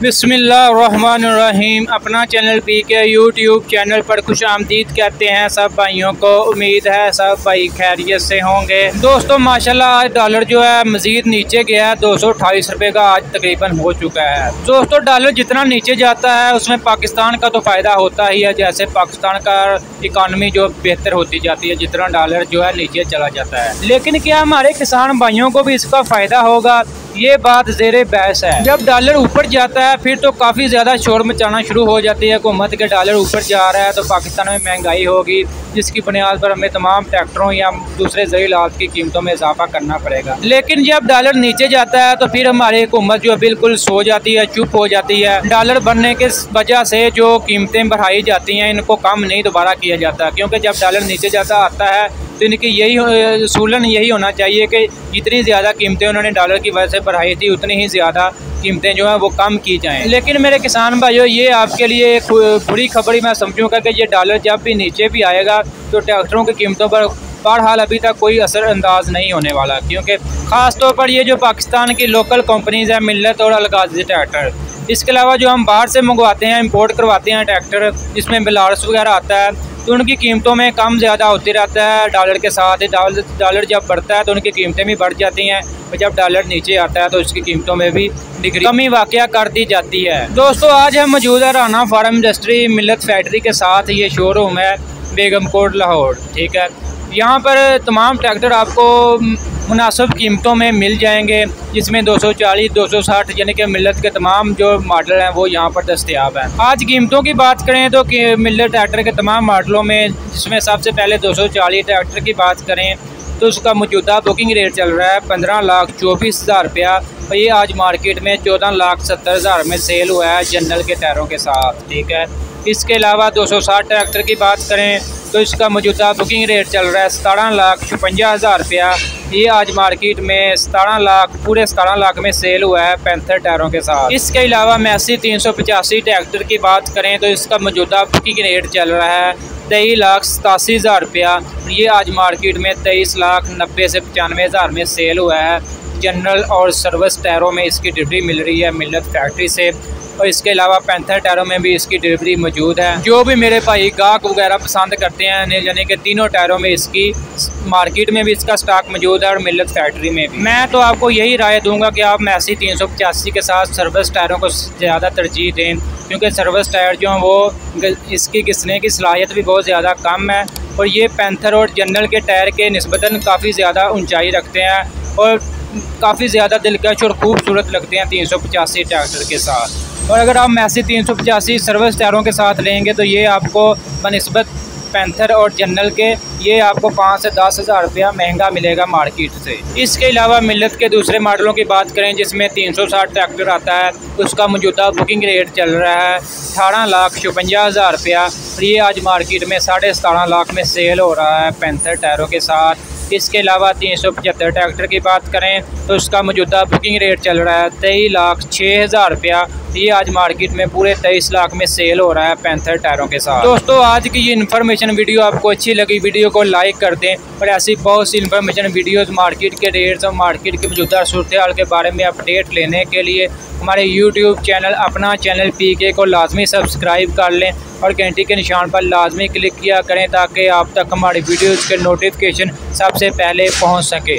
बिस्मिल्लाहिर्रहमानिर्रहीम। अपना चैनल पीके YouTube channel पर खुश आमदीद कहते हैं सब भाइयों को। उम्मीद है सब भाई खैरियत से होंगे। दोस्तों माशाल्लाह आज डॉलर जो है मज़ीद नीचे गया है, 228 रुपये का आज तकरीबन हो चुका है। दोस्तों डॉलर जितना नीचे जाता है उसमें पाकिस्तान का तो फ़ायदा होता ही है, जैसे पाकिस्तान का इकानमी जो बेहतर होती जाती है जितना डॉलर जो है नीचे चला जाता है। लेकिन क्या हमारे किसान भाइयों को भी इसका फ़ायदा होगा, ये बात ज़ेरे बहस है। जब डॉलर ऊपर जाता है फिर तो काफ़ी ज़्यादा शोर मचाना शुरू हो जाती है हुकूमत के, डॉलर ऊपर जा रहा है तो पाकिस्तान में महंगाई होगी, जिसकी बुनियाद पर हमें तमाम ट्रैक्टरों या दूसरे ज़रीलात की कीमतों में इजाफा करना पड़ेगा। लेकिन जब डॉलर नीचे जाता है तो फिर हमारी हुकूमत जो बिल्कुल सो जाती है, चुप हो जाती है। डॉलर बढ़ने के वजह से जो कीमतें बढ़ाई जाती हैं इनको कम नहीं दोबारा किया जाता, क्योंकि जब डॉलर नीचे जाता आता है तो इनकी यही उसूलन यही होना चाहिए कि जितनी ज़्यादा कीमतें उन्होंने डॉलर की वजह से बढ़ाई थी उतनी ही ज़्यादा कीमतें जो हैं वो कम की जाएं। लेकिन मेरे किसान भाइयों ये आपके लिए एक बुरी खबरी मैं समझूंगा कि ये डॉलर जब भी नीचे भी आएगा तो ट्रैक्टरों की कीमतों पर बहरहाल अभी तक कोई असरअंदाज नहीं होने वाला, क्योंकि ख़ास तौर पर ये जो पाकिस्तान की लोकल कंपनीज़ हैं मिल्लत और अलगाज़ी ट्रैक्टर, इसके अलावा जो हम बाहर से मंगवाते हैं इंपोर्ट करवाते हैं ट्रैक्टर जिसमें बिलारस वगैरह आता है, तो उनकी कीमतों में कम ज़्यादा होती रहता है डॉलर के साथ। डॉलर जब बढ़ता है तो उनकी कीमतें भी बढ़ जाती हैं और जब डॉलर नीचे आता है तो उसकी कीमतों में भी कमी वाक़या कर दी जाती है। दोस्तों आज हम मौजूद है राना फार्म इंडस्ट्री मिल्लत फैक्ट्री के साथ। ये शोरूम है बेगमकोट लाहौर, ठीक है। यहाँ पर तमाम ट्रैक्टर आपको मुनासिब कीमतों में मिल जाएंगे, जिसमें 240, 260 यानी कि मिल्लत के तमाम जो मॉडल हैं वो यहाँ पर दस्तयाब हैं। आज कीमतों की बात करें तो मिल्लत ट्रैक्टर के तमाम मॉडलों में, जिसमें सबसे पहले 240 ट्रैक्टर की बात करें तो उसका मौजूदा बुकिंग रेट चल रहा है 15,24,000 रुपया और ये आज मार्केट में 14,70,000 में सेल हुआ है जनरल के टायरों के साथ, ठीक है। इसके अलावा 260 ट्रैक्टर की बात करें तो इसका मौजूदा बुकिंग रेट चल रहा है 17,56,000 रुपया। ये आज मार्केट में 17 लाख पूरे 17 लाख में सेल हुआ है 65 टायरों के साथ। इसके अलावा मैसी 385 ट्रैक्टर की बात करें तो इसका मौजूदा बुकिंग रेट चल रहा है 23,87,000 रुपया। ये आज मार्केट में 23,90,000 से 95,000 में सेल हुआ है। जनरल और सर्विस टायरों में इसकी डिलीवरी मिल रही है मिल्लत फैक्ट्री से, और इसके अलावा 65 टायरों में भी इसकी डिलीवरी मौजूद है। जो भी मेरे भाई गाहक वगैरह पसंद करते हैं, यानी कि तीनों टायरों में इसकी मार्केट में भी इसका स्टॉक मौजूद है और मिल्लत फैक्ट्री में भी। मैं तो आपको यही राय दूंगा कि आप मैसी 385 के साथ सर्विस टायरों को ज़्यादा तरजीह दें, क्योंकि सर्विस टायर जो हैं वो इसकी घिसने की सलाहियत भी बहुत ज़्यादा कम है और ये पैंथर और जनरल के टायर के निस्बतन काफ़ी ज़्यादा ऊंचाई रखते हैं और काफ़ी ज़्यादा दिलकश और खूबसूरत लगते हैं 385 ट्रैक्टर के साथ। और अगर आप मैसी 385 सर्विस टायरों के साथ लेंगे तो ये आपको बनिस्बत पैंथर और जनरल के ये आपको 5 से 10 हज़ार रुपया महंगा मिलेगा मार्केट से। इसके अलावा मिल्लत के दूसरे मॉडलों की बात करें जिसमें 360 ट्रैक्टर आता है, उसका मौजूदा बुकिंग रेट चल रहा है 18,56,000 रुपया और ये आज मार्केट में 17.5 लाख में सेल हो रहा है पैंथर टायरों के साथ। इसके अलावा 375 ट्रैक्टर की बात करें तो उसका मौजूदा बुकिंग रेट चल रहा है 23,06,000 रुपया। ये आज मार्केट में पूरे 23 लाख में सेल हो रहा है पैंथर टायरों के साथ। दोस्तों आज की ये इन्फॉर्मेशन वीडियो आपको अच्छी लगी, वीडियो को लाइक कर दें और ऐसी बहुत सी इन्फॉर्मेशन वीडियोस मार्केट के रेट्स और मार्केट की मौजूदा सूरत हाल के बारे में अपडेट लेने के लिए हमारे यूट्यूब चैनल अपना चैनल पीके को लाजमी सब्सक्राइब कर लें और घंटी के निशान पर लाजमी क्लिक किया करें ताकि आप तक हमारी वीडियोज़ के नोटिफिकेशन सबसे पहले पहुँच सकें।